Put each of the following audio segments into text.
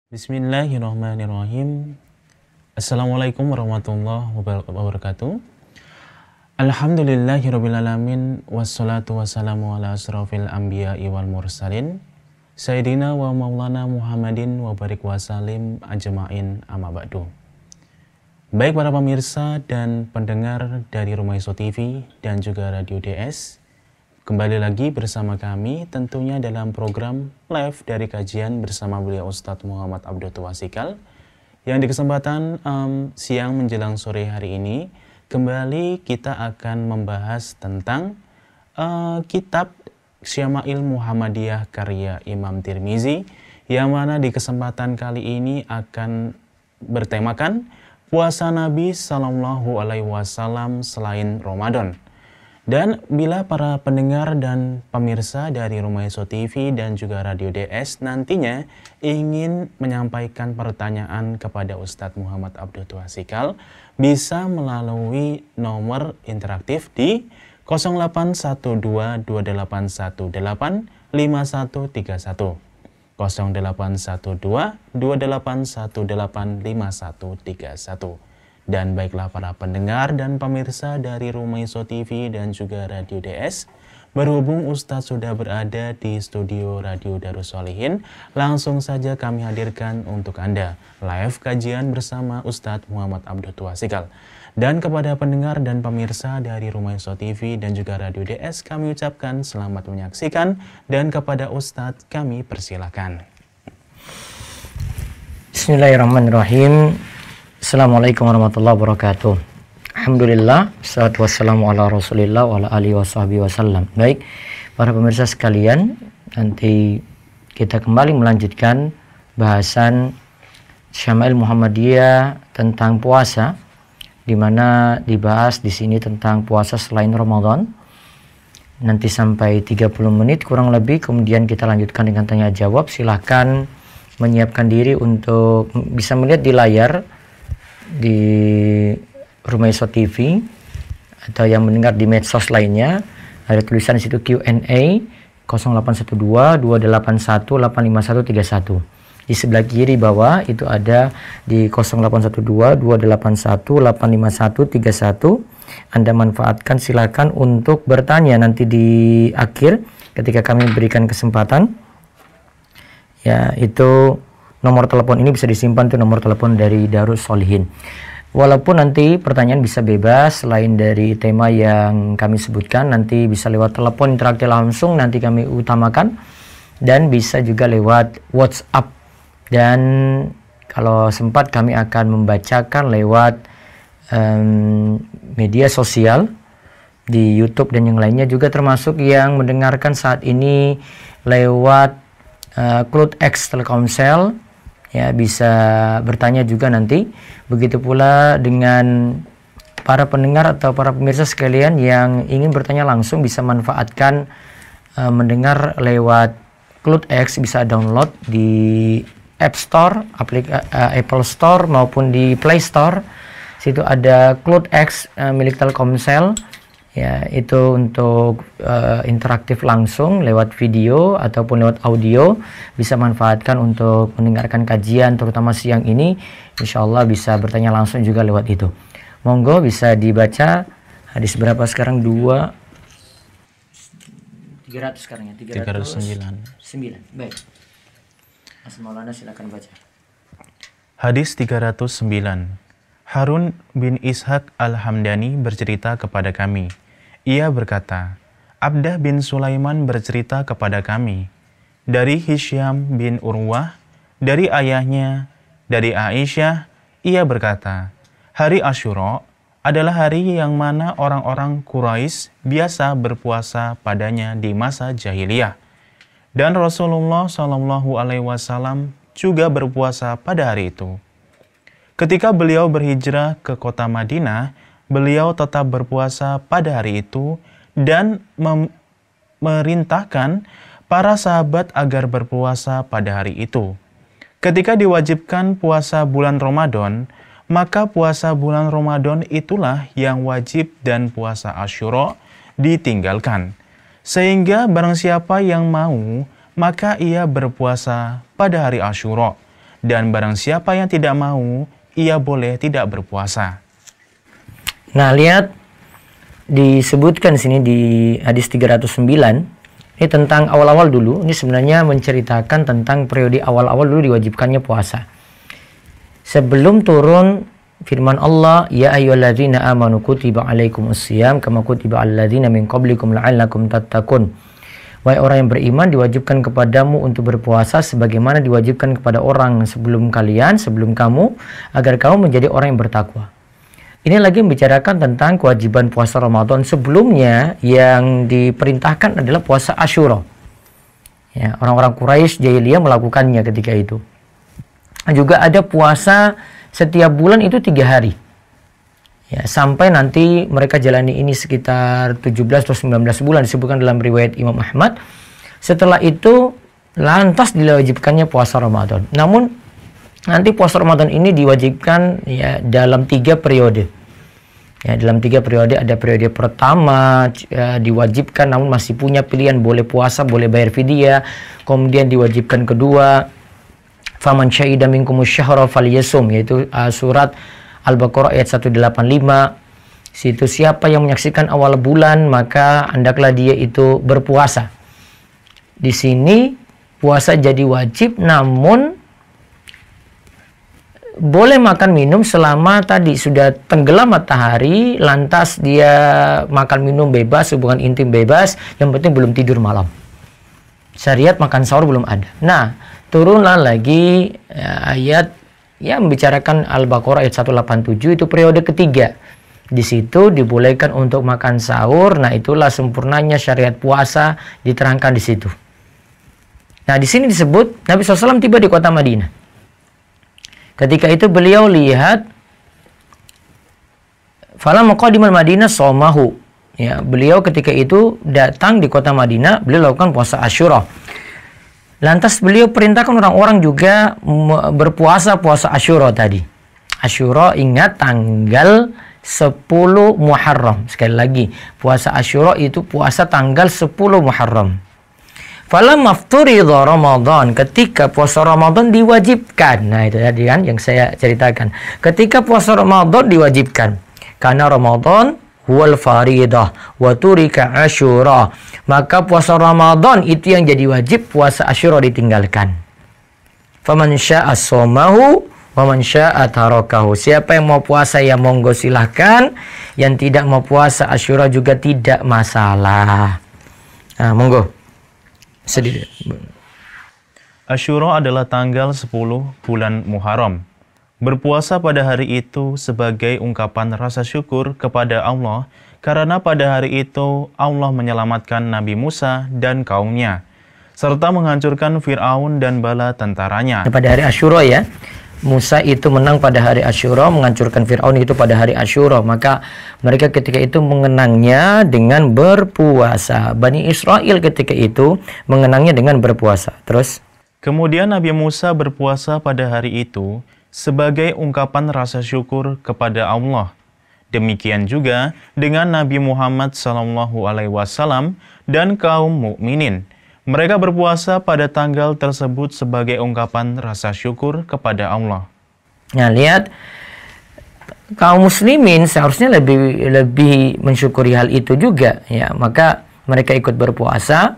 Bismillahirrahmanirrahim. Assalamualaikum warahmatullahi wabarakatuh. Alhamdulillahirrabbilalamin. Wassalatu wassalamu ala asrafil anbiya'i wal mursalin Sayyidina wa maulana Muhammadin wa barik wasalim ajma'in amma ba'du. Baik para pemirsa dan pendengar dari Rumah Iso TV dan juga Radio DS, kembali lagi bersama kami tentunya dalam program live dari kajian bersama beliau Ustadz Muhammad Abdul Twasikal yang di kesempatan siang menjelang sore hari ini kembali kita akan membahas tentang kitab Syama'il Muhammadiyah karya Imam Tirmizi yang mana di kesempatan kali ini akan bertemakan puasa Nabi Sallallahu Alaihi Wasallam selain Ramadan. Dan bila para pendengar dan pemirsa dari Rumah Iso TV dan juga Radio DS nantinya ingin menyampaikan pertanyaan kepada Ustadz Muhammad Abdul Twasikal, bisa melalui nomor interaktif di 081228185131, 081228185131. Dan baiklah para pendengar dan pemirsa dari Rumah Iso TV dan juga Radio DS, berhubung Ustadz sudah berada di studio Radio Darussolihin, langsung saja kami hadirkan untuk Anda live kajian bersama Ustadz Muhammad Abdul Twasikal. Dan kepada pendengar dan pemirsa dari Rumah Iso TV dan juga Radio DS, kami ucapkan selamat menyaksikan, dan kepada Ustadz kami persilakan. Bismillahirrahmanirrahim. Assalamualaikum warahmatullahi wabarakatuh. Alhamdulillah, salatu wassalamu ala rasulillah wa ala alihi wa sahbihi wasallam. Baik, para pemirsa sekalian, nanti kita kembali melanjutkan bahasan Syama'il Muhammadiyah tentang puasa, di mana dibahas di sini tentang puasa selain Ramadan. Nanti sampai 30 menit kurang lebih, kemudian kita lanjutkan dengan tanya jawab. Silahkan menyiapkan diri untuk bisa melihat di layar di Rumah Iso TV atau yang mendengar di medsos lainnya. Ada tulisan di situ Q&A 0812-281-85131. Di sebelah kiri bawah itu ada di 0812-281-85131. Anda manfaatkan, silakan untuk bertanya nanti di akhir ketika kami berikan kesempatan. Ya, itu nomor telepon ini bisa disimpan, tuh nomor telepon dari Darussolihin. Walaupun nanti pertanyaan bisa bebas selain dari tema yang kami sebutkan, nanti bisa lewat telepon interaktif langsung, nanti kami utamakan, dan bisa juga lewat WhatsApp. Dan kalau sempat kami akan membacakan lewat media sosial di YouTube dan yang lainnya juga, termasuk yang mendengarkan saat ini lewat Cloud X Telkomsel. Ya, bisa bertanya juga nanti. Begitu pula dengan para pendengar atau para pemirsa sekalian yang ingin bertanya langsung, bisa manfaatkan mendengar lewat Cloud X, bisa download di App Store, Apple Store maupun di Play Store. Situ ada Cloud X milik Telkomsel. Ya, itu untuk interaktif langsung lewat video ataupun lewat audio. Bisa manfaatkan untuk mendengarkan kajian, terutama siang ini. Insya Allah bisa bertanya langsung juga lewat itu. Monggo bisa dibaca. Hadis berapa sekarang? 300 sekarang ya? 309. Baik. Mas Maulana silakan baca. Hadis 309. Harun bin Ishaq Al-Hamdani bercerita kepada kami. Ia berkata, Abdah bin Sulaiman bercerita kepada kami dari Hisyam bin Urwah, dari ayahnya, dari Aisyah. Ia berkata, hari Asyura adalah hari yang mana orang-orang Quraisy biasa berpuasa padanya di masa jahiliyah. Dan Rasulullah Shallallahu Alaihi Wasallam juga berpuasa pada hari itu. Ketika beliau berhijrah ke kota Madinah, beliau tetap berpuasa pada hari itu dan memerintahkan para sahabat agar berpuasa pada hari itu. Ketika diwajibkan puasa bulan Ramadan, maka puasa bulan Ramadan itulah yang wajib dan puasa Asyura ditinggalkan. Sehingga barang siapa yang mau, maka ia berpuasa pada hari Asyura. Dan barang siapa yang tidak mau, ia boleh tidak berpuasa. Nah, lihat disebutkan sini di hadis 309. Ini tentang awal-awal dulu. Ini sebenarnya menceritakan tentang periode awal-awal dulu diwajibkannya puasa. Sebelum turun firman Allah, ya ayyuhalladzina amanu kutiba alaikumusiyam kama kutiba alal ladzina min qablikum la'allakum tattaqun. Wahai orang yang beriman, diwajibkan kepadamu untuk berpuasa sebagaimana diwajibkan kepada orang sebelum kalian, sebelum kamu, agar kamu menjadi orang yang bertakwa. Ini lagi membicarakan tentang kewajiban puasa Ramadan. Sebelumnya yang diperintahkan adalah puasa Asyura. Ya, orang-orang Quraisy jahiliyah melakukannya ketika itu. Juga ada puasa setiap bulan itu 3 hari. Ya, sampai nanti mereka jalani ini sekitar 17 atau 19 bulan disebutkan dalam riwayat Imam Ahmad. Setelah itu lantas diwajibkannya puasa Ramadan. Namun nanti puasa Ramadan ini diwajibkan ya dalam 3 periode. Ya, dalam 3 periode, ada periode pertama diwajibkan namun masih punya pilihan, boleh puasa, boleh bayar fidyah. Kemudian diwajibkan kedua, faman syahida minkumus syahra falyasum, yaitu surat Al-Baqarah ayat 185. Situ siapa yang menyaksikan awal bulan maka hendaklah dia itu berpuasa. Di sini puasa jadi wajib, namun boleh makan minum selama tadi sudah tenggelam matahari, lantas dia makan minum bebas, hubungan intim bebas, yang penting belum tidur malam. Syariat makan sahur belum ada. Nah, turunlah lagi ayat yang membicarakan Al-Baqarah ayat 187, itu periode ketiga. Di situ dibolehkan untuk makan sahur. Nah, itulah sempurnanya syariat puasa diterangkan di situ. Nah, di sini disebut Nabi SAW tiba di kota Madinah. Ketika itu beliau lihat falamma qadimal Madinah shamahu. Ya, beliau ketika itu datang di kota Madinah, beliau lakukan puasa Asyura. Lantas beliau perintahkan orang-orang juga berpuasa puasa Asyura tadi. Asyura ingat tanggal 10 Muharram. Sekali lagi, puasa Asyura itu puasa tanggal 10 Muharram. Falamma fturiḍa Ramadan, ketika puasa Ramadan diwajibkan. Nah, itu tadi kan yang saya ceritakan. Ketika puasa Ramadan diwajibkan. Karena Ramadan huwal faridah wa turika Asyura. Maka puasa Ramadan itu yang jadi wajib, puasa Asyura ditinggalkan. Faman syaa'a shamahu wa man syaa'a tarakahu. Siapa yang mau puasa ya monggo silahkan, yang tidak mau puasa Asyura juga tidak masalah. Nah, monggo. Sedih. Asyura adalah tanggal 10 bulan Muharram. Berpuasa pada hari itu sebagai ungkapan rasa syukur kepada Allah karena pada hari itu Allah menyelamatkan Nabi Musa dan kaumnya serta menghancurkan Fir'aun dan bala tentaranya. Pada hari Asyura ya, Musa itu menang pada hari Asyura, menghancurkan Fir'aun itu pada hari Asyura. Maka mereka ketika itu mengenangnya dengan berpuasa. Bani Israel ketika itu mengenangnya dengan berpuasa. Terus? Kemudian Nabi Musa berpuasa pada hari itu sebagai ungkapan rasa syukur kepada Allah. Demikian juga dengan Nabi Muhammad SAW dan kaum mukminin. Mereka berpuasa pada tanggal tersebut sebagai ungkapan rasa syukur kepada Allah. Nah, lihat, kaum muslimin seharusnya lebih mensyukuri hal itu juga, ya. Maka mereka ikut berpuasa,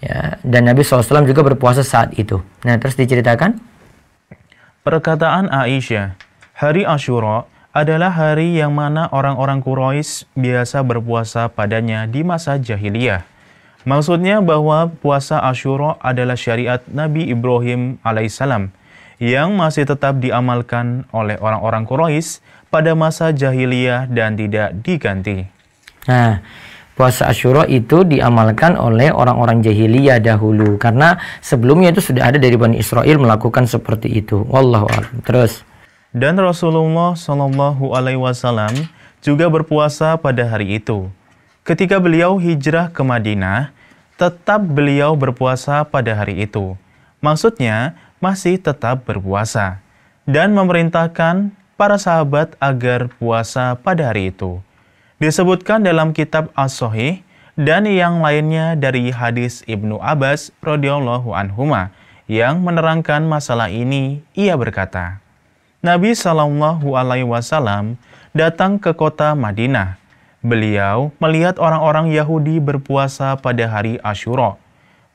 ya, dan Nabi SAW juga berpuasa saat itu. Nah, terus diceritakan. Perkataan Aisyah, hari Asyura adalah hari yang mana orang-orang Quraisy biasa berpuasa padanya di masa jahiliyah. Maksudnya bahwa puasa Asyura adalah syariat Nabi Ibrahim alaihissalam yang masih tetap diamalkan oleh orang-orang Quraisy pada masa jahiliyah dan tidak diganti. Nah, puasa Asyura itu diamalkan oleh orang-orang jahiliyah dahulu karena sebelumnya itu sudah ada dari Bani Israel melakukan seperti itu. Wallahu a'lam. Terus. Dan Rasulullah SAW juga berpuasa pada hari itu. Ketika beliau hijrah ke Madinah, tetap beliau berpuasa pada hari itu. Maksudnya, masih tetap berpuasa. Dan memerintahkan para sahabat agar puasa pada hari itu. Disebutkan dalam kitab As-Sahih dan yang lainnya dari hadis Ibnu Abbas radhiyallahu anhuma yang menerangkan masalah ini. Ia berkata, Nabi Shallallahu Alaihi Wasallam datang ke kota Madinah. Beliau melihat orang-orang Yahudi berpuasa pada hari Asyura.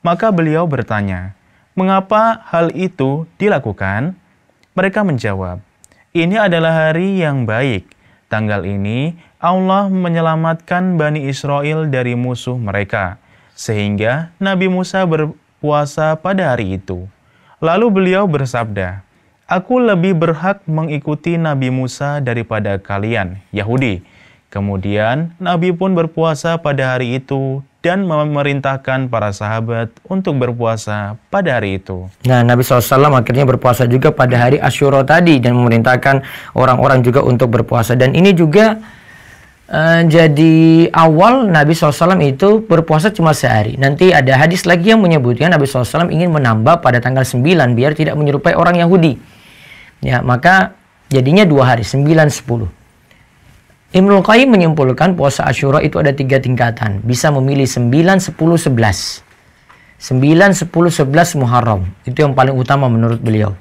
Maka beliau bertanya, mengapa hal itu dilakukan? Mereka menjawab, ini adalah hari yang baik. Tanggal ini Allah menyelamatkan Bani Israel dari musuh mereka, sehingga Nabi Musa berpuasa pada hari itu. Lalu beliau bersabda, aku lebih berhak mengikuti Nabi Musa daripada kalian, Yahudi. Kemudian Nabi pun berpuasa pada hari itu dan memerintahkan para sahabat untuk berpuasa pada hari itu. Nah, Nabi SAW akhirnya berpuasa juga pada hari Asyura tadi dan memerintahkan orang-orang juga untuk berpuasa. Dan ini juga jadi awal Nabi SAW itu berpuasa cuma sehari. Nanti ada hadis lagi yang menyebutkan Nabi SAW ingin menambah pada tanggal 9 biar tidak menyerupai orang Yahudi. Ya, maka jadinya 2 hari, 9, 10. Ibnul Qayyim menyimpulkan puasa Asyura itu ada 3 tingkatan. Bisa memilih 9, 10, 11. 9, 10, 11 Muharram. Itu yang paling utama menurut beliau.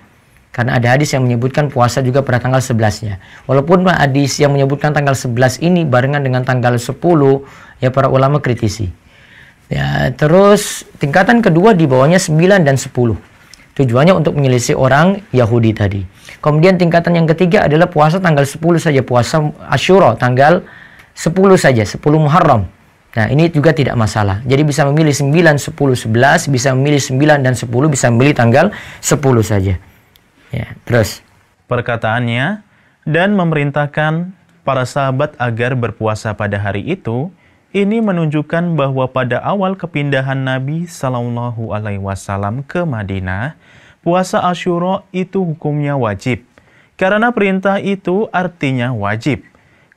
Karena ada hadis yang menyebutkan puasa juga pada tanggal 11-nya. Walaupun hadis yang menyebutkan tanggal 11 ini barengan dengan tanggal 10, ya para ulama kritisi. Ya, terus tingkatan kedua di bawahnya 9 dan 10. Tujuannya untuk menyelisih orang Yahudi tadi. Kemudian tingkatan yang ketiga adalah puasa tanggal 10 saja. Puasa Asyura tanggal 10 saja, 10 Muharram. Nah, ini juga tidak masalah. Jadi bisa memilih 9, 10, 11, bisa memilih 9 dan 10, bisa memilih tanggal 10 saja. Ya, terus perkataannya, dan memerintahkan para sahabat agar berpuasa pada hari itu, ini menunjukkan bahwa pada awal kepindahan Nabi Shallallahu Alaihi Wasallam ke Madinah, puasa Asyura itu hukumnya wajib. Karena perintah itu artinya wajib.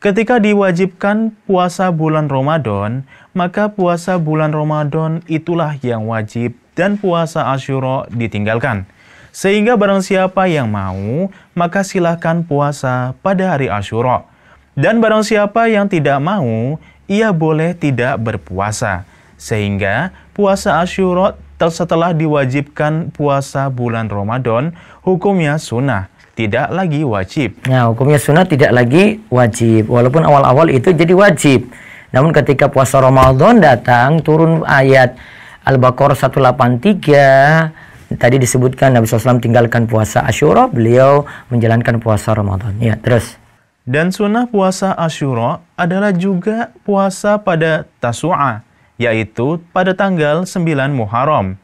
Ketika diwajibkan puasa bulan Ramadan, maka puasa bulan Ramadan itulah yang wajib dan puasa Asyura ditinggalkan. Sehingga barang siapa yang mau, maka silahkan puasa pada hari Asyura. Dan barang siapa yang tidak mau, ia boleh tidak berpuasa. Sehingga puasa Asyura setelah diwajibkan puasa bulan Ramadan, hukumnya sunnah, tidak lagi wajib. Nah, hukumnya sunnah tidak lagi wajib. Walaupun awal-awal itu jadi wajib. Namun ketika puasa Ramadan datang, turun ayat Al-Baqarah 183, tadi disebutkan Nabi SAW tinggalkan puasa Asyura, beliau menjalankan puasa Ramadan. Ya, terus. Dan sunnah puasa Asyura adalah juga puasa pada Tasu'a, yaitu pada tanggal 9 Muharram.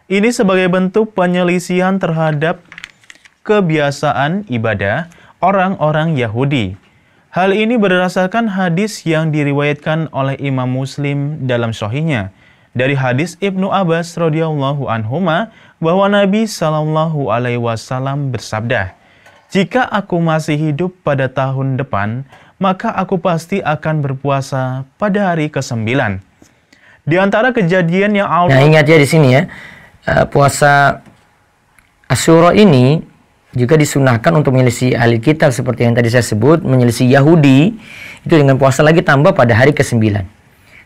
Ini sebagai bentuk penyelisihan terhadap kebiasaan ibadah orang-orang Yahudi. Hal ini berdasarkan hadis yang diriwayatkan oleh Imam Muslim dalam Sahihnya. Dari hadis Ibnu Abbas radhiyallahu anhuma bahwa Nabi Shallallahu Alaihi Wasallam bersabda, jika aku masih hidup pada tahun depan, maka aku pasti akan berpuasa pada hari ke-9. Di antara kejadian yang Allah... Nah, ingat ya di sini ya, puasa Asyura ini juga disunahkan untuk menyelisih ahli kitab seperti yang tadi saya sebut, menyelisih Yahudi itu dengan puasa lagi tambah pada hari ke-9.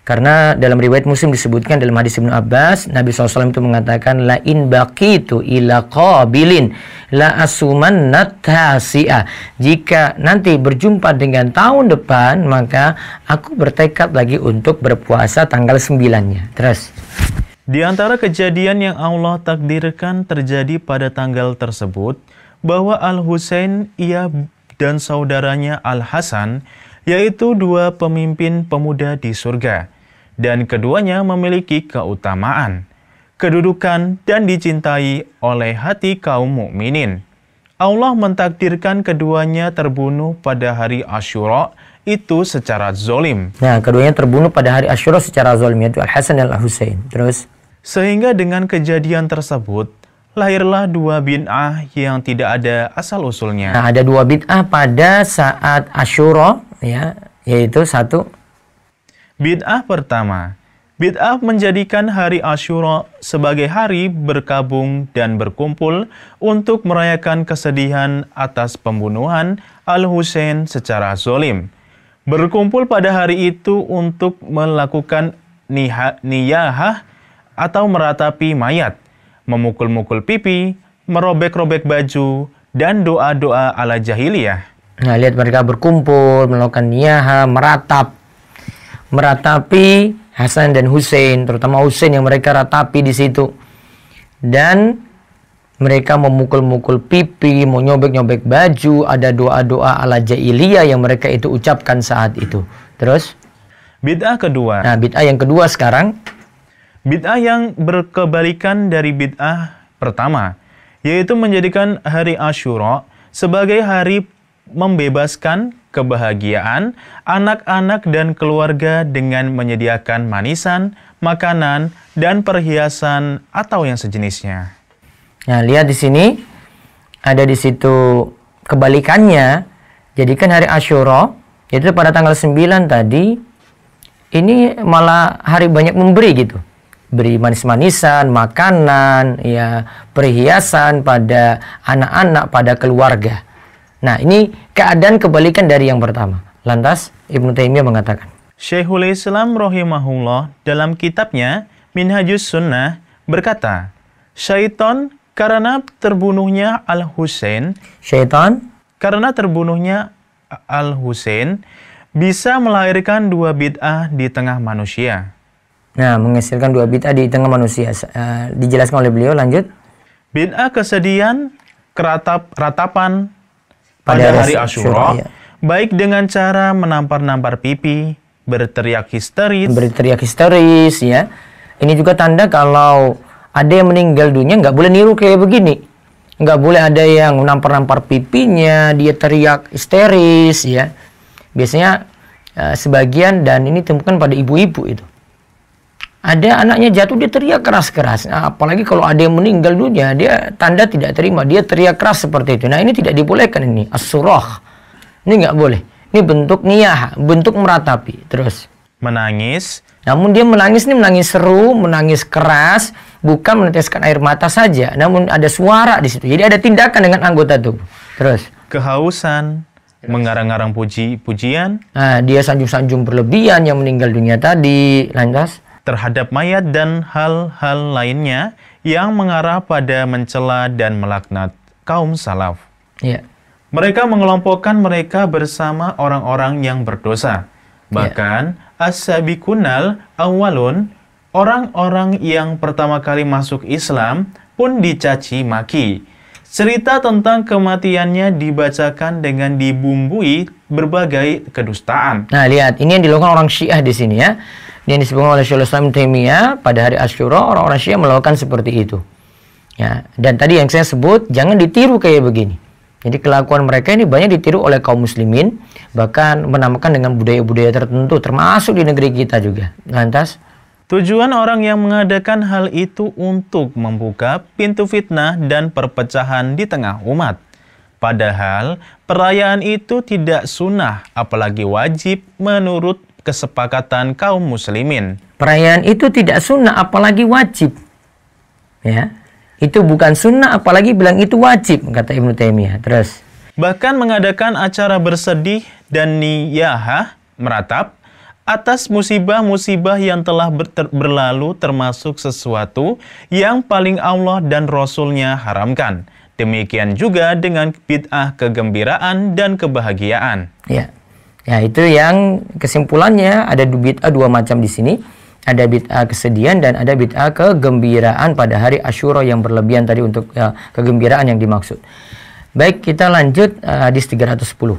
Karena dalam riwayat Muslim disebutkan dalam hadis Ibnu Abbas, Nabi SAW itu mengatakan, la in baqitu ila qabilin la asuman tasi'ah. Jika nanti berjumpa dengan tahun depan, maka aku bertekad lagi untuk berpuasa tanggal 9-nya. Terus. Di antara kejadian yang Allah takdirkan terjadi pada tanggal tersebut, bahwa Al-Husain, ia dan saudaranya Al-Hasan, yaitu 2 pemimpin pemuda di surga, dan keduanya memiliki keutamaan, kedudukan, dan dicintai oleh hati kaum mukminin. Allah mentakdirkan keduanya terbunuh pada hari Asyura itu secara zolim. Nah, keduanya terbunuh pada hari Asyura secara zolim, yaitu Al-Hasan dan Al-Husain. Terus, sehingga dengan kejadian tersebut, lahirlah 2 bid'ah yang tidak ada asal-usulnya. Nah, ada 2 bid'ah pada saat Asyura, ya, yaitu 1. Bid'ah pertama, bid'ah menjadikan hari Asyura sebagai hari berkabung dan berkumpul untuk merayakan kesedihan atas pembunuhan Al-Husain secara zolim. Berkumpul pada hari itu untuk melakukan niyahah atau meratapi mayat, memukul-mukul pipi, merobek-robek baju, dan doa-doa ala jahiliyah. Nah, lihat mereka berkumpul, melakukan niyaha, meratapi Hasan dan Hussein, terutama Hussein yang mereka ratapi di situ. Dan mereka memukul-mukul pipi, mau nyobek-nyobek baju, ada doa-doa ala jahiliyah yang mereka itu ucapkan saat itu. Terus? Bid'ah kedua. Nah, bid'ah yang kedua sekarang. Bid'ah yang berkebalikan dari bid'ah pertama, yaitu menjadikan hari Asyura sebagai hari membebaskan kebahagiaan anak-anak dan keluarga dengan menyediakan manisan, makanan, dan perhiasan atau yang sejenisnya. Nah, lihat di sini ada di situ kebalikannya. Jadikan hari Asyura, yaitu pada tanggal 9 tadi, ini malah hari banyak memberi gitu. Beri manis-manisan, makanan, ya, perhiasan pada anak-anak, pada keluarga. Nah, ini keadaan kebalikan dari yang pertama. Lantas, Ibnu Taimiyah mengatakan, Syekhul Islam rahimahullah dalam kitabnya Minhajus Sunnah berkata, syaitan karena terbunuhnya Al-Husain, bisa melahirkan dua bid'ah di tengah manusia. Nah, menghasilkan dua bid'ah di tengah manusia. Dijelaskan oleh beliau, lanjut. Bid'ah kesedihan, ratapan pada hari Asyura, ya. Baik dengan cara menampar-nampar pipi, berteriak histeris, ya. Ini juga tanda kalau ada yang meninggal dunia, nggak boleh niru kayak begini. Nggak boleh ada yang menampar-nampar pipinya, dia teriak histeris, ya. Biasanya sebagian, dan ini temukan pada ibu-ibu itu. Ada anaknya jatuh, dia teriak keras-keras. Nah, apalagi kalau ada yang meninggal dunia, dia tanda tidak terima, dia teriak keras seperti itu. Nah, ini tidak dibolehkan ini. As-surah. Ini nggak boleh. Ini bentuk niyah, bentuk meratapi. Terus. Menangis. Namun dia menangis ini menangis seru, menangis keras, bukan meneteskan air mata saja. Namun ada suara di situ. Jadi ada tindakan dengan anggota tubuh. Terus. Kehausan. Mengarang-arang puji-pujian. Nah, dia sanjung-sanjung berlebihan yang meninggal dunia tadi. Lantas. Terhadap mayat dan hal-hal lainnya yang mengarah pada mencela dan melaknat kaum salaf. Ya. Mereka mengelompokkan mereka bersama orang-orang yang berdosa. Bahkan as-sabiqunal awwalun, orang-orang yang pertama kali masuk Islam pun dicaci maki. Cerita tentang kematiannya dibacakan dengan dibumbui berbagai kedustaan. Nah, lihat, ini yang dilakukan orang Syiah di sini ya. Yang disebutkan oleh Syekhul Islam Taimiyah pada hari Asyura, orang-orang Syiah melakukan seperti itu. Ya, dan tadi yang saya sebut, jangan ditiru kayak begini. Jadi kelakuan mereka ini banyak ditiru oleh kaum muslimin, bahkan menamakan dengan budaya-budaya tertentu, termasuk di negeri kita juga. Lantas, tujuan orang yang mengadakan hal itu untuk membuka pintu fitnah dan perpecahan di tengah umat. Padahal perayaan itu tidak sunnah, apalagi wajib menurut kesepakatan kaum muslimin. Perayaan itu tidak sunnah, apalagi wajib. Ya, itu bukan sunnah, apalagi bilang itu wajib, kata Ibnu Taimiyah. Terus. Bahkan mengadakan acara bersedih dan niyahah, meratap, atas musibah-musibah yang telah berlalu, termasuk sesuatu yang paling Allah dan Rasul-Nya haramkan. Demikian juga dengan bid'ah kegembiraan dan kebahagiaan. Ya. Ya, itu yang kesimpulannya ada bid'ah dua macam di sini. Ada bid'ah kesedihan dan ada bid'ah kegembiraan pada hari Asyura yang berlebihan tadi untuk kegembiraan yang dimaksud. Baik, kita lanjut hadis 310.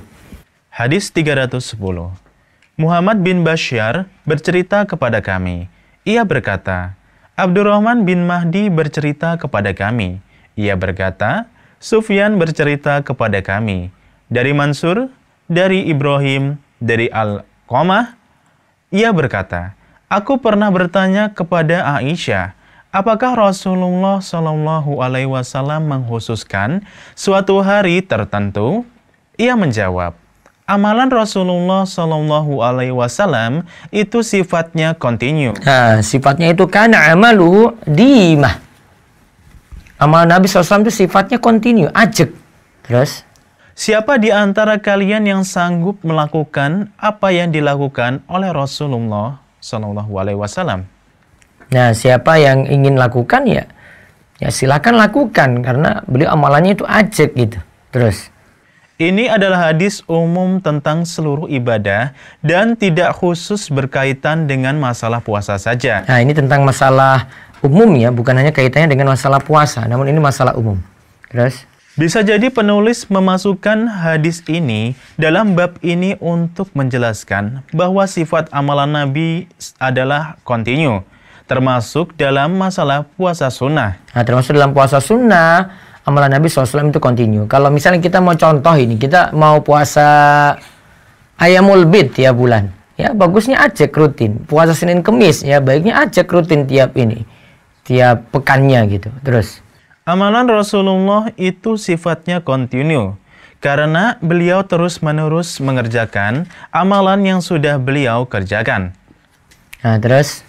Hadis 310. Muhammad bin Bashar bercerita kepada kami. Ia berkata, Abdurrahman bin Mahdi bercerita kepada kami. Ia berkata, Sufyan bercerita kepada kami. Dari Mansur, dari Ibrahim, dari Al-Qamah, ia berkata, aku pernah bertanya kepada Aisyah, apakah Rasulullah SAW mengkhususkan suatu hari tertentu? Ia menjawab, amalan Rasulullah SAW itu sifatnya kontinu. Nah, sifatnya itu kana amalu dimah. Amal Nabi SAW itu sifatnya kontinu, ajeg. Terus? Siapa di antara kalian yang sanggup melakukan apa yang dilakukan oleh Rasulullah SAW? Nah, siapa yang ingin lakukan ya ya silakan lakukan karena beliau amalannya itu ajak gitu. Terus ini adalah hadis umum tentang seluruh ibadah dan tidak khusus berkaitan dengan masalah puasa saja. Nah, ini tentang masalah umum ya, bukan hanya kaitannya dengan masalah puasa, namun ini masalah umum. Terus bisa jadi penulis memasukkan hadis ini dalam bab ini untuk menjelaskan bahwa sifat amalan Nabi adalah kontinu, termasuk dalam masalah puasa sunnah. Nah, termasuk dalam puasa sunnah, amalan Nabi SAW itu kontinu. Kalau misalnya kita mau contoh ini, kita mau puasa Ayamul Bid tiap bulan, ya bagusnya ajak rutin. Puasa Senin Kemis, ya baiknya ajak rutin tiap pekannya gitu. Terus amalan Rasulullah itu sifatnya kontinu, karena beliau terus-menerus mengerjakan amalan yang sudah beliau kerjakan. Nah, terus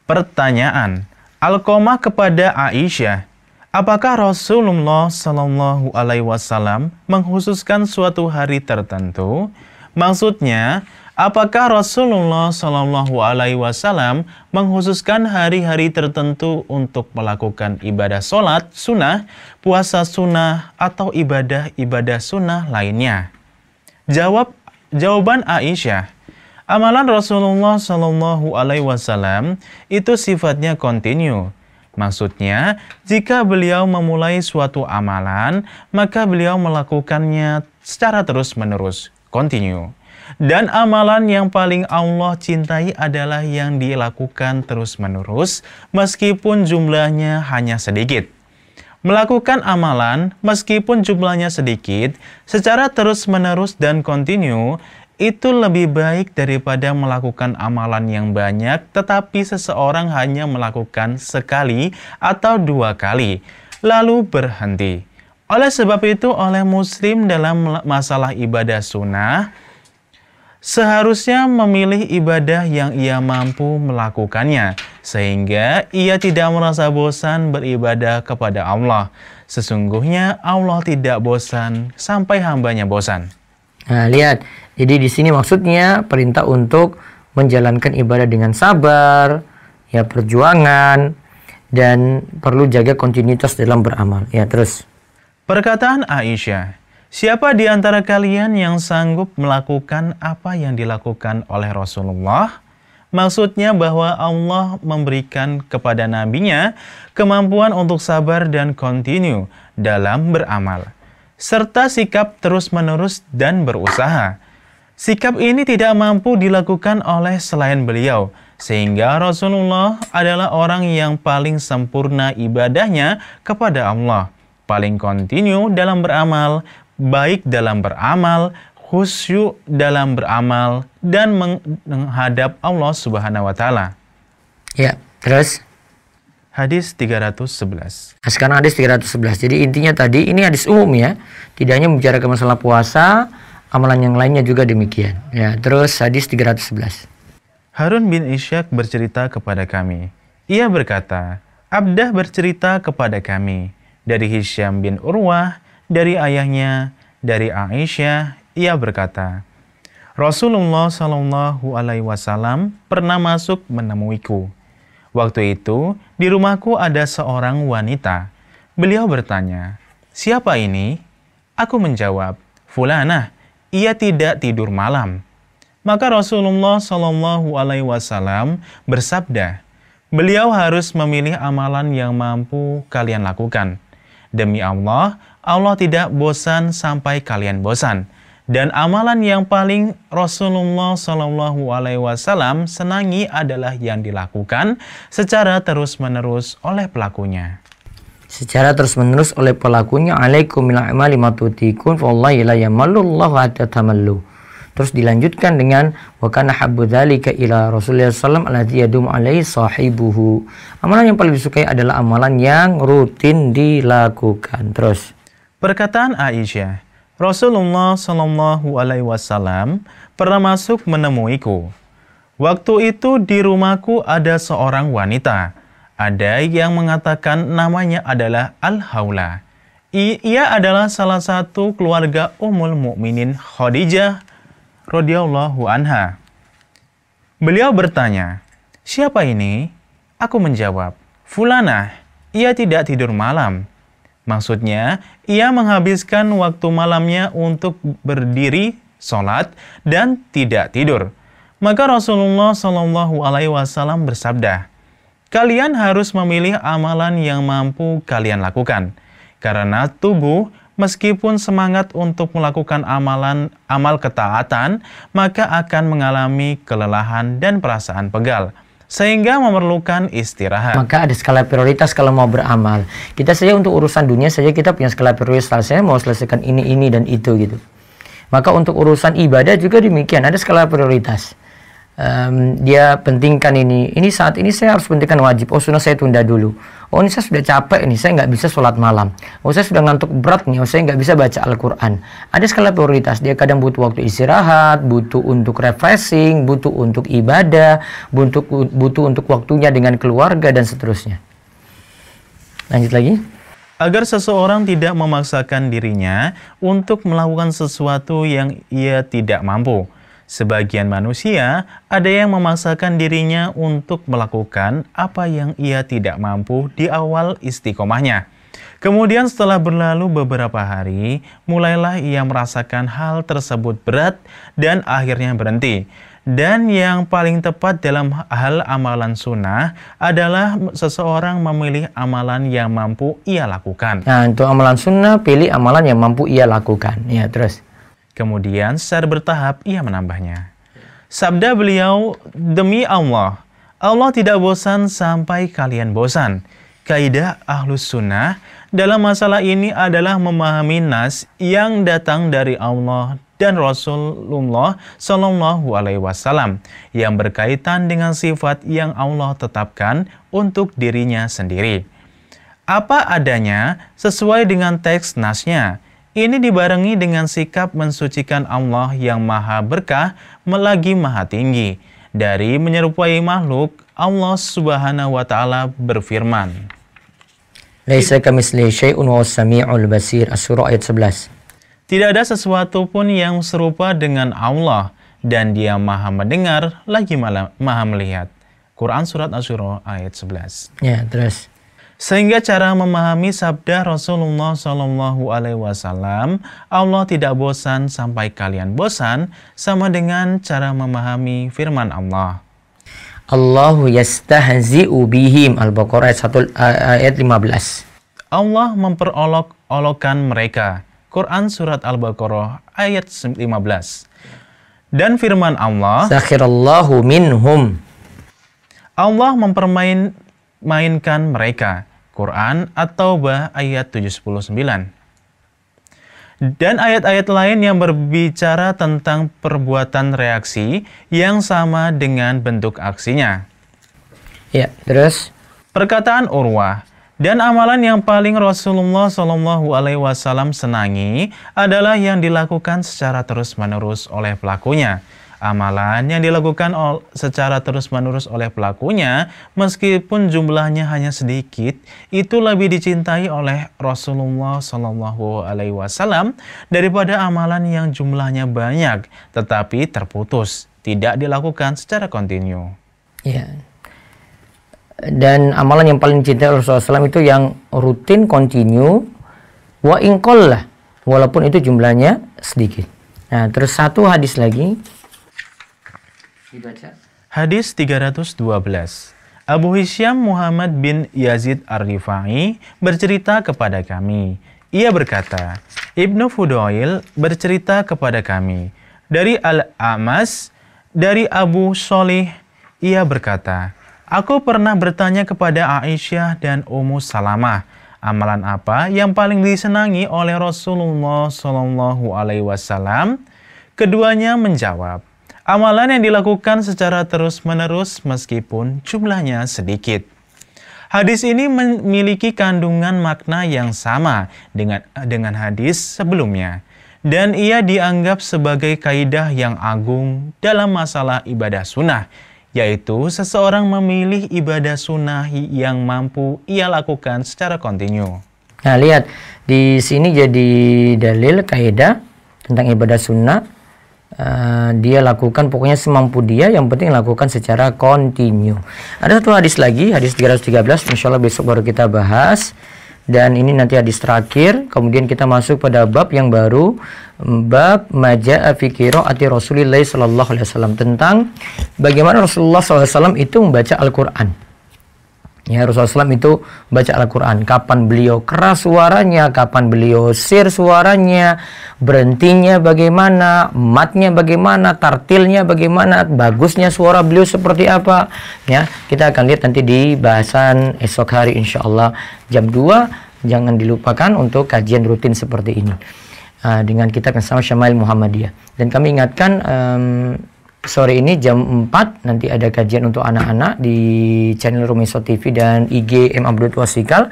pertanyaan, Alqamah kepada Aisyah, apakah Rasulullah Shallallahu Alaihi Wasallam mengkhususkan suatu hari tertentu? Maksudnya, apakah Rasulullah Shallallahu Alaihi Wasallam mengkhususkan hari-hari tertentu untuk melakukan ibadah sholat sunnah, puasa sunnah, atau ibadah-ibadah sunnah lainnya? Jawaban Aisyah, amalan Rasulullah Shallallahu Alaihi Wasallam itu sifatnya kontinu. Maksudnya, jika beliau memulai suatu amalan, maka beliau melakukannya secara terus-menerus, kontinu. Dan amalan yang paling Allah cintai adalah yang dilakukan terus-menerus, meskipun jumlahnya hanya sedikit. Melakukan amalan, meskipun jumlahnya sedikit, secara terus-menerus dan kontinu, itu lebih baik daripada melakukan amalan yang banyak, tetapi seseorang hanya melakukan sekali atau 2 kali, lalu berhenti. Oleh sebab itu, oleh Muslim dalam masalah ibadah sunnah, seharusnya memilih ibadah yang ia mampu melakukannya, sehingga ia tidak merasa bosan beribadah kepada Allah. Sesungguhnya Allah tidak bosan sampai hambanya bosan. Nah, lihat. Jadi di sini maksudnya perintah untuk menjalankan ibadah dengan sabar, ya perjuangan, dan perlu jaga kontinuitas dalam beramal. Ya, terus. Perkataan Aisyah, siapa di antara kalian yang sanggup melakukan apa yang dilakukan oleh Rasulullah? Maksudnya bahwa Allah memberikan kepada nabinya kemampuan untuk sabar dan kontinu dalam beramal, serta sikap terus-menerus dan berusaha. Sikap ini tidak mampu dilakukan oleh selain beliau, sehingga Rasulullah adalah orang yang paling sempurna ibadahnya kepada Allah, paling kontinu dalam beramal, baik dalam beramal, khusyuk dalam beramal, dan menghadap Allah Subhanahu wa Ta'ala. Ya, terus Hadis 311. Nah, sekarang hadis 311. Jadi intinya tadi ini hadis umum ya, tidak hanya membicarakan masalah puasa, amalan yang lainnya juga demikian. Ya, terus hadis 311. Harun bin Ishaq bercerita kepada kami. Ia berkata, Abdah bercerita kepada kami dari Hisham bin Urwah, dari ayahnya, dari Aisyah. Ia berkata, Rasulullah Shallallahu Alaihi Wasallam pernah masuk menemuiku. Waktu itu di rumahku ada seorang wanita. Beliau bertanya, siapa ini? Aku menjawab, Fulanah. Ia tidak tidur malam. Maka Rasulullah Shallallahu Alaihi Wasallam bersabda, beliau harus memilih amalan yang mampu kalian lakukan. Demi Allah, Allah tidak bosan sampai kalian bosan. Dan amalan yang paling Rasulullah Shallallahu Alaihi Wasallam senangi adalah yang dilakukan secara terus-menerus oleh pelakunya. Secara terus-menerus oleh pelakunya, alaikum bil a'mali ma tutikun fa wallahi la yamallullahu hatta tamallu. Terus dilanjutkan dengan wa kana habbu dzalika ila Rasulillah sallallahu alaihi yadum alaihi sahibuhu. Amalan yang paling disukai adalah amalan yang rutin dilakukan. Terus perkataan Aisyah, Rasulullah Shallallahu Alaihi Wasallam pernah masuk menemuiku. Waktu itu di rumahku ada seorang wanita. Ada yang mengatakan namanya adalah Al-Haula. Ia adalah salah satu keluarga Ummul Mukminin Khadijah radhiyallahu anha. Beliau bertanya, siapa ini? Aku menjawab, Fulanah. ia tidak tidur malam. Maksudnya, ia menghabiskan waktu malamnya untuk berdiri, sholat, dan tidak tidur. Maka Rasulullah SAW bersabda, kalian harus memilih amalan yang mampu kalian lakukan. Karena tubuh, meskipun semangat untuk melakukan amal ketaatan, maka akan mengalami kelelahan dan perasaan pegal, sehingga memerlukan istirahat. Maka ada skala prioritas kalau mau beramal. Kita saja untuk urusan dunia saja kita punya skala prioritas. Saya mau selesaikan ini dan itu gitu. Maka untuk urusan ibadah juga demikian, ada skala prioritas. Dia pentingkan ini saat ini saya harus pentingkan wajib. Oh, sunnah saya tunda dulu. Oh, ini saya sudah capek nih, saya nggak bisa sholat malam. Oh, saya sudah ngantuk berat nih, oh saya nggak bisa baca Al-Quran. Ada skala prioritas. Dia kadang butuh waktu istirahat, butuh untuk refreshing, butuh untuk ibadah, butuh untuk waktunya dengan keluarga dan seterusnya. Lanjut lagi. Agar seseorang tidak memaksakan dirinya untuk melakukan sesuatu yang ia tidak mampu. Sebagian manusia ada yang memaksakan dirinya untuk melakukan apa yang ia tidak mampu di awal istiqomahnya. Kemudian setelah berlalu beberapa hari, mulailah ia merasakan hal tersebut berat dan akhirnya berhenti. Dan yang paling tepat dalam hal amalan sunnah adalah seseorang memilih amalan yang mampu ia lakukan. Nah, untuk amalan sunnah, pilih amalan yang mampu ia lakukan. Ya, terus. Kemudian secara bertahap ia menambahnya. Sabda beliau, demi Allah, Allah tidak bosan sampai kalian bosan. Kaidah Ahlus Sunnah dalam masalah ini adalah memahami nas yang datang dari Allah dan Rasulullah Shallallahu Alaihi Wasallam yang berkaitan dengan sifat yang Allah tetapkan untuk dirinya sendiri. Apa adanya sesuai dengan teks nasnya. Ini dibarengi dengan sikap mensucikan Allah yang maha berkah lagi maha tinggi. Dari menyerupai makhluk, Allah Subhanahu wa Ta'ala berfirman. Laisa kamitslihi syai'un wa samiul basir. Asy-Syura ayat 11. Tidak ada sesuatu pun yang serupa dengan Allah dan Dia maha mendengar lagi maha melihat. Quran surat Asy-Syura ayat 11. Ya, terus. Sehingga cara memahami sabda Rasulullah SAW, Allah tidak bosan sampai kalian bosan, sama dengan cara memahami firman Allah. Allahu yastahzi'u bihim. Al-Baqarah ayat 15. Allah memperolok-olokkan mereka. Quran surat Al-Baqarah ayat 15. Dan firman Allah, Sakhirallahu minhum. Allah mempermainkan mereka. Quran At-Taubah ayat 79. Dan ayat-ayat lain yang berbicara tentang perbuatan reaksi yang sama dengan bentuk aksinya. Ya, terus. Perkataan Urwah, dan amalan yang paling Rasulullah SAW senangi adalah yang dilakukan secara terus-menerus oleh pelakunya. Amalan yang dilakukan secara terus-menerus oleh pelakunya, meskipun jumlahnya hanya sedikit, itu lebih dicintai oleh Rasulullah SAW daripada amalan yang jumlahnya banyak, tetapi terputus, tidak dilakukan secara kontinu. Ya. Dan amalan yang paling dicintai oleh Rasulullah SAW itu yang rutin, kontinu, wa inqallah, walaupun itu jumlahnya sedikit. Nah, terus satu hadis lagi. Dibaca. Hadis 312. Abu Hisyam Muhammad bin Yazid Ar-Rifai bercerita kepada kami. Ia berkata, Ibnu Fudail bercerita kepada kami. Dari Al-A'mas, dari Abu Sholih, ia berkata, aku pernah bertanya kepada Aisyah dan Ummu Salamah, amalan apa yang paling disenangi oleh Rasulullah SAW? Keduanya menjawab, amalan yang dilakukan secara terus-menerus meskipun jumlahnya sedikit. Hadis ini memiliki kandungan makna yang sama dengan hadis sebelumnya. Dan ia dianggap sebagai kaidah yang agung dalam masalah ibadah sunnah, yaitu seseorang memilih ibadah sunnah yang mampu ia lakukan secara kontinu. Nah, lihat. Di sini jadi dalil kaidah tentang ibadah sunnah. dia lakukan pokoknya semampu dia, yang penting lakukan secara kontinu. Ada satu hadis lagi, hadis 313, insya Allah besok baru kita bahas, dan ini nanti hadis terakhir. Kemudian kita masuk pada bab yang baru, bab maja'a fi qiraati Rasulillah sallallahu alaihi wasallam, tentang bagaimana Rasulullah SAW itu membaca Al-Quran. Ya, Rasulullah SAW itu baca Al-Quran. Kapan beliau keras suaranya, kapan beliau sir suaranya, berhentinya bagaimana, matnya bagaimana, tartilnya bagaimana, bagusnya suara beliau seperti apa. Ya, kita akan lihat nanti di bahasan esok hari insya Allah jam 2. Jangan dilupakan untuk kajian rutin seperti ini. Dengan kita akan sama Syama'il Muhammadiyah. Dan kami ingatkan, sore ini jam 4 nanti ada kajian untuk anak-anak di channel Rumiso TV dan IG M. Abdul Wasikal.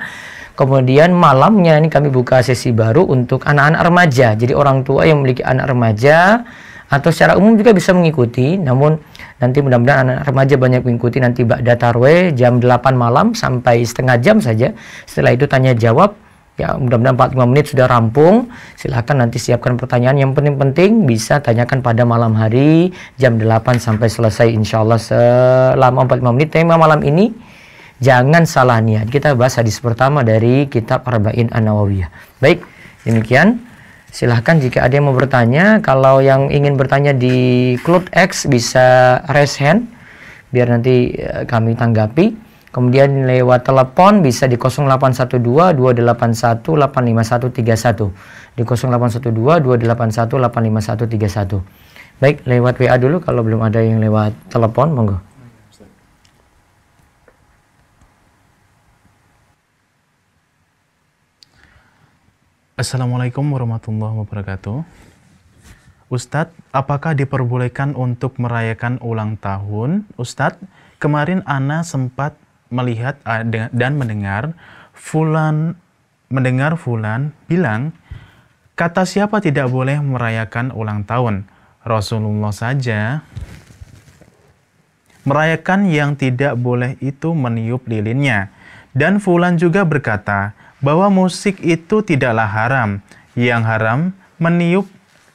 Kemudian malamnya ini kami buka sesi baru untuk anak-anak remaja. Jadi orang tua yang memiliki anak remaja atau secara umum juga bisa mengikuti. Namun nanti mudah-mudahan anak remaja banyak mengikuti nanti ba'da tarweh jam 8 malam sampai setengah jam saja. Setelah itu tanya jawab. Ya, mudah-mudahan 45 menit sudah rampung. Silahkan nanti siapkan pertanyaan yang penting-penting, bisa tanyakan pada malam hari jam 8 sampai selesai insya Allah selama 45 menit. Tema malam ini, jangan salah niat. Kita bahas hadis pertama dari kitab Arba'in An-Nawawiyah. Baik, demikian. Silahkan jika ada yang mau bertanya. Kalau yang ingin bertanya di Cloud X bisa raise hand, biar nanti kami tanggapi. Kemudian lewat telepon bisa di 0812-281-85131. Di 0812-281-85131. Baik, lewat WA dulu kalau belum ada yang lewat telepon, monggo. Assalamualaikum warahmatullahi wabarakatuh. Ustadz, apakah diperbolehkan untuk merayakan ulang tahun? Ustadz, kemarin Ana sempat melihat dan mendengar Fulan bilang, kata siapa tidak boleh merayakan ulang tahun? Rasulullah saja. Merayakan yang tidak boleh itu meniup lilinnya. Dan Fulan juga berkata bahwa musik itu tidaklah haram. Yang haram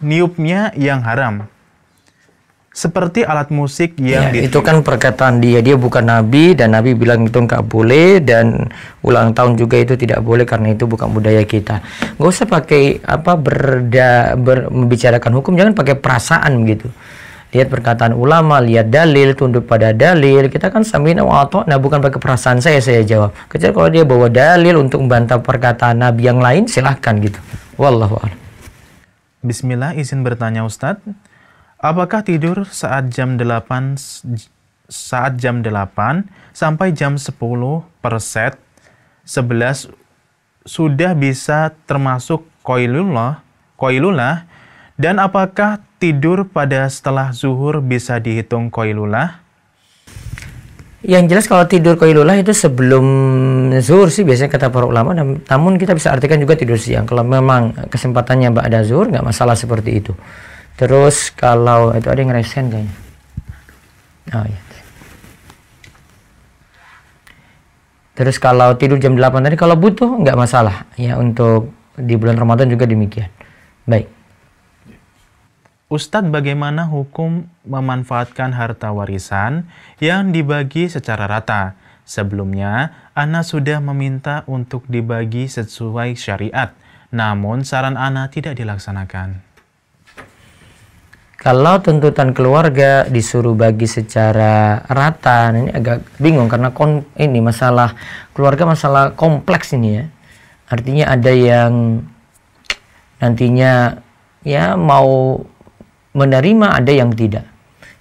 niupnya yang haram. Seperti alat musik yang itu kan perkataan dia bukan nabi, dan nabi bilang itu nggak boleh, dan ulang tahun juga itu tidak boleh karena itu bukan budaya kita. Nggak usah pakai membicarakan hukum, jangan pakai perasaan begitu. Lihat perkataan ulama, lihat dalil, tunduk pada dalil. Kita kan sami'na wa ata'na, bukan pakai perasaan saya jawab. Kecuali kalau dia bawa dalil untuk membantah perkataan nabi yang lain, silahkan gitu. Wallahu a'lam. Bismillah, izin bertanya Ustadz. Apakah tidur saat jam 8 sampai jam 10 per set 11 sudah bisa termasuk qailulah? Dan apakah tidur pada setelah zuhur bisa dihitung qailulah? Yang jelas kalau tidur qailulah itu sebelum zuhur sih biasanya kata para ulama, namun kita bisa artikan juga tidur siang. Kalau memang kesempatannya ba'da zuhur nggak masalah seperti itu. Terus kalau itu ada yang resen kayaknya. Oh iya. Terus kalau tidur jam 8 tadi kalau butuh nggak masalah ya, untuk di bulan Ramadan juga demikian. Baik. Ustadz, bagaimana hukum memanfaatkan harta warisan yang dibagi secara rata? Sebelumnya, Ana sudah meminta untuk dibagi sesuai syariat, namun saran Ana tidak dilaksanakan. Kalau tuntutan keluarga disuruh bagi secara rata, ini agak bingung karena ini masalah keluarga, masalah kompleks ini ya. Artinya ada yang nantinya ya mau menerima, ada yang tidak.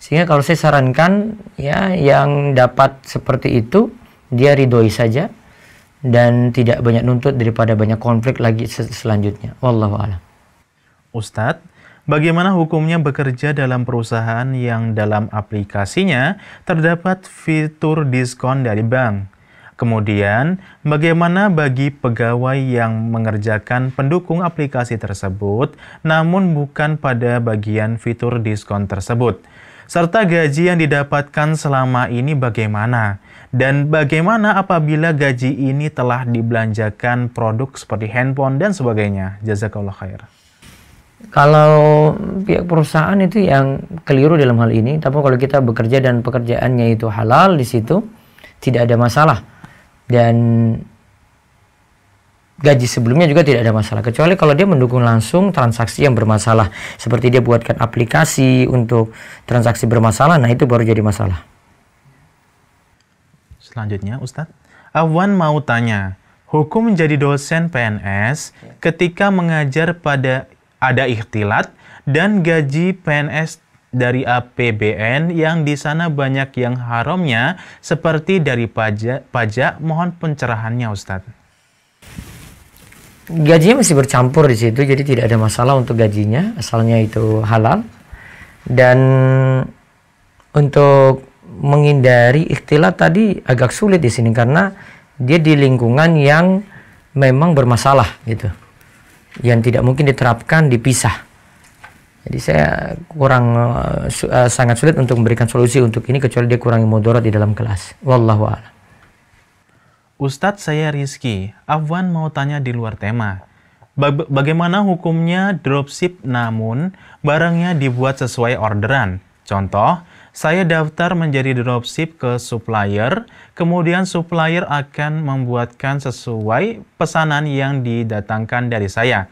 Sehingga kalau saya sarankan ya yang dapat seperti itu dia ridhoi saja dan tidak banyak nuntut daripada banyak konflik lagi selanjutnya. Wallahu a'lam. Ustadz, bagaimana hukumnya bekerja dalam perusahaan yang dalam aplikasinya terdapat fitur diskon dari bank? Kemudian, bagaimana bagi pegawai yang mengerjakan pendukung aplikasi tersebut namun bukan pada bagian fitur diskon tersebut? Serta gaji yang didapatkan selama ini bagaimana? Dan bagaimana apabila gaji ini telah dibelanjakan produk seperti handphone dan sebagainya? Jazakallah khair. Kalau pihak perusahaan itu yang keliru dalam hal ini, tapi kalau kita bekerja dan pekerjaannya itu halal, di situ tidak ada masalah. Dan gaji sebelumnya juga tidak ada masalah, kecuali kalau dia mendukung langsung transaksi yang bermasalah, seperti dia buatkan aplikasi untuk transaksi bermasalah, nah itu baru jadi masalah. Selanjutnya Ustadz, Afwan mau tanya, hukum menjadi dosen PNS ketika mengajar pada ada ikhtilat dan gaji PNS dari APBN yang di sana banyak yang haramnya seperti dari pajak, mohon pencerahannya Ustadz. Gajinya masih bercampur di situ, jadi tidak ada masalah untuk gajinya, asalnya itu halal. Dan untuk menghindari ikhtilat tadi agak sulit di sini karena dia di lingkungan yang memang bermasalah gitu, yang tidak mungkin diterapkan dipisah. Jadi saya kurang sangat sulit untuk memberikan solusi untuk ini, kecuali dia kurangi mudarat di dalam kelas. Wallahu a'lam. Ustadz, saya Rizky. Afwan mau tanya di luar tema. Bagaimana hukumnya dropship namun barangnya dibuat sesuai orderan? Contoh, saya daftar menjadi dropship ke supplier, kemudian supplier akan membuatkan sesuai pesanan yang didatangkan dari saya.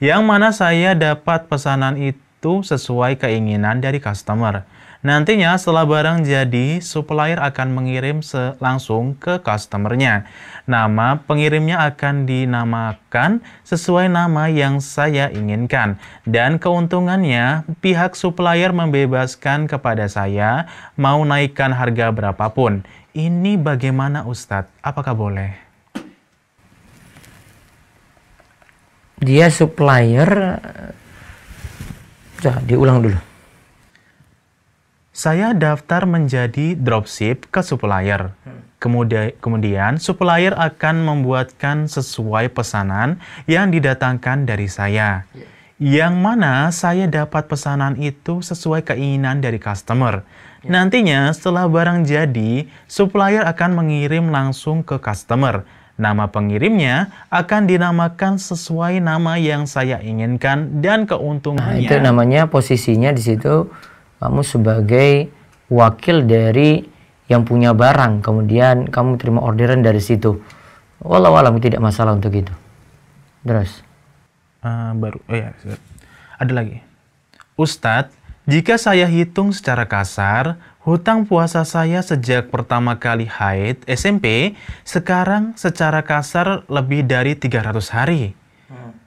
Yang mana saya dapat pesanan itu sesuai keinginan dari customer. Nantinya setelah barang jadi, supplier akan mengirim langsung ke customernya. Nama pengirimnya akan dinamakan sesuai nama yang saya inginkan. Dan keuntungannya, pihak supplier membebaskan kepada saya mau naikkan harga berapapun. Ini bagaimana Ustadz? Apakah boleh? Dia supplier, diulang dulu. Saya daftar menjadi dropship ke supplier. Kemudian supplier akan membuatkan sesuai pesanan yang didatangkan dari saya. Yang mana saya dapat pesanan itu sesuai keinginan dari customer. Nantinya setelah barang jadi, supplier akan mengirim langsung ke customer. Nama pengirimnya akan dinamakan sesuai nama yang saya inginkan dan keuntungannya. Nah, itu namanya posisinya di situ kamu sebagai wakil dari yang punya barang, kemudian kamu terima orderan dari situ. Walau tidak masalah untuk itu. Terus ada lagi. Ustadz, jika saya hitung secara kasar, hutang puasa saya sejak pertama kali haid SMP, sekarang secara kasar lebih dari 300 hari.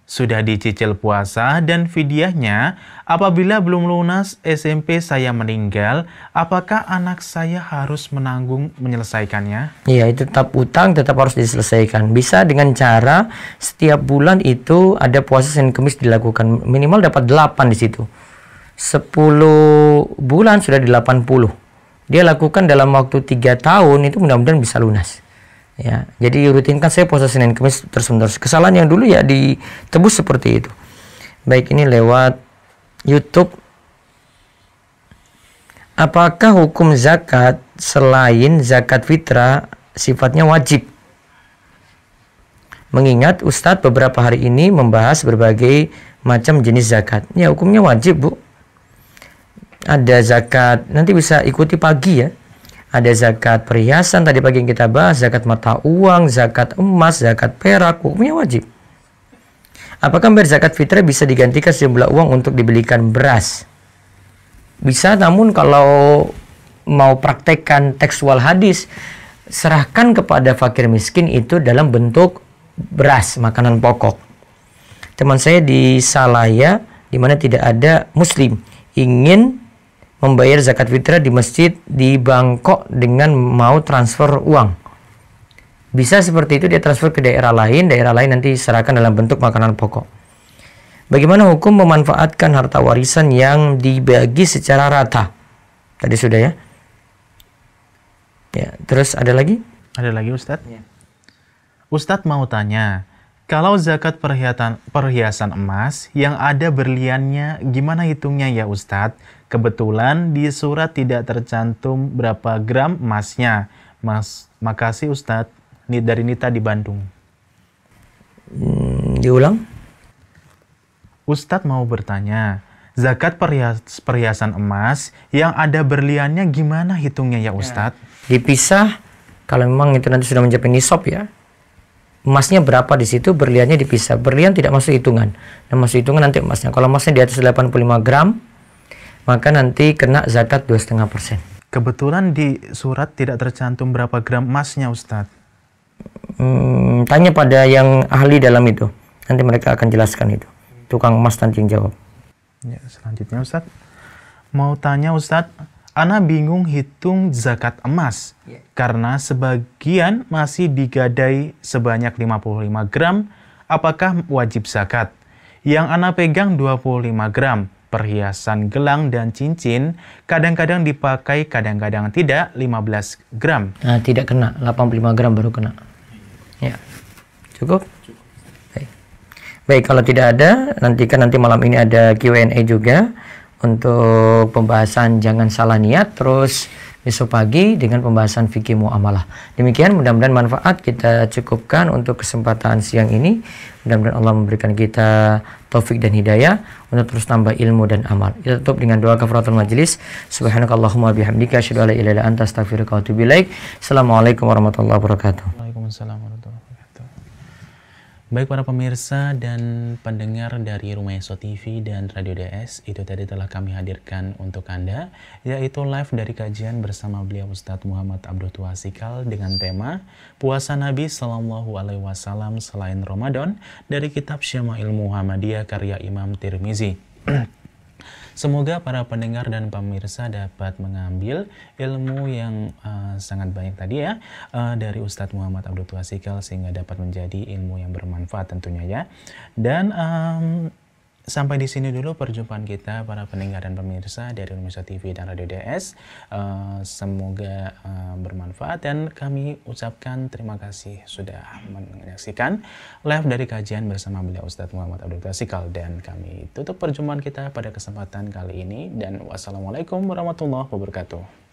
Sudah dicicil puasa dan fidyahnya, apabila belum lunas SMP saya meninggal, apakah anak saya harus menanggung menyelesaikannya? Iya, itu tetap utang, tetap harus diselesaikan. Bisa dengan cara setiap bulan itu ada puasa Senin Kemis dilakukan. Minimal dapat 8 di situ. 10 bulan sudah di 80. Dia lakukan dalam waktu 3 tahun, itu mudah-mudahan bisa lunas. Ya, jadi rutinkan saya puasa Senin Kemis terus-menerus. Kesalahan yang dulu ya ditebus seperti itu. Baik, ini lewat YouTube. Apakah hukum zakat selain zakat fitrah sifatnya wajib? Mengingat Ustadz beberapa hari ini membahas berbagai macam jenis zakat. Ya, hukumnya wajib, Bu. Ada zakat, nanti bisa ikuti pagi ya. Ada zakat perhiasan, tadi pagi yang kita bahas, zakat mata uang, zakat emas, zakat perak, hukumnya wajib. Apakah membayar zakat fitrah bisa digantikan sejumlah uang untuk dibelikan beras? Bisa, namun kalau mau praktekkan tekstual hadis, serahkan kepada fakir miskin itu dalam bentuk beras, makanan pokok. Teman saya di Salaya, di mana tidak ada muslim, ingin membayar zakat fitrah di masjid di Bangkok dengan mau transfer uang. Bisa seperti itu, dia transfer ke daerah lain nanti serahkan dalam bentuk makanan pokok. Bagaimana hukum memanfaatkan harta warisan yang dibagi secara rata? Tadi sudah ya. Ya, terus ada lagi? Ada lagi Ustadz? Ya. Ustadz mau tanya, kalau zakat perhiasan emas yang ada berliannya, gimana hitungnya ya Ustadz? Kebetulan di surat tidak tercantum berapa gram emasnya. Makasih Ustadz. Dari Nita di Bandung. Diulang? Ustadz mau bertanya, zakat perhiasan emas yang ada berliannya gimana hitungnya ya Ustadz? Dipisah, kalau memang itu nanti sudah mencapai nisab ya. Emasnya berapa di situ, berliannya dipisah. Berlian tidak masuk hitungan. Yang masuk hitungan nanti emasnya. Kalau emasnya di atas 85 gram, maka nanti kena zakat 2,5%. Kebetulan di surat tidak tercantum berapa gram emasnya Ustadz. Tanya pada yang ahli dalam itu. Nanti mereka akan jelaskan itu. Tukang emas nanti yang jawab. Ya, selanjutnya Ustadz. Mau tanya Ustadz, ana bingung hitung zakat emas. Karena sebagian masih digadai sebanyak 55 gram. Apakah wajib zakat? Yang ana pegang 25 gram. Perhiasan gelang dan cincin kadang-kadang dipakai, kadang-kadang tidak, 15 gram. Nah, tidak kena, 85 gram baru kena. Ya, cukup? Baik, kalau tidak ada, nanti malam ini ada Q&A juga untuk pembahasan jangan salah niat, terus besok pagi dengan pembahasan fikih muamalah. Demikian, mudah-mudahan manfaat. Kita cukupkan untuk kesempatan siang ini. Mudah-mudahan Allah memberikan kita taufik dan hidayah untuk terus tambah ilmu dan amal. Kita tutup dengan doa kafaratul majlis. Subhanakallahumma bihamdika asyhadu an la ilaha illa anta astaghfiruka wa atubu ilaik. Assalamualaikum warahmatullahi wabarakatuh. Waalaikumsalam warahmatullahi wabarakatuh. Baik para pemirsa dan pendengar dari Rumeso TV dan Radio DS, itu tadi telah kami hadirkan untuk Anda, yaitu live dari kajian bersama beliau Ustadz Muhammad Abdul Tuasikal dengan tema Puasa Nabi Sallallahu Alaihi Wasallam selain Ramadan dari kitab Syama'il Muhammadiyah karya Imam Tirmizi. Semoga para pendengar dan pemirsa dapat mengambil ilmu yang sangat banyak tadi ya dari Ustadz Muhammad Abdul Tuasikal sehingga dapat menjadi ilmu yang bermanfaat tentunya ya. Dan sampai di sini dulu perjumpaan kita para pendengar dan pemirsa dari Rumeso TV dan Radio DS. Semoga bermanfaat dan kami ucapkan terima kasih sudah menyaksikan live dari kajian bersama beliau Ustadz Muhammad Abdul Tuasikal, dan kami tutup perjumpaan kita pada kesempatan kali ini dan wassalamualaikum warahmatullahi wabarakatuh.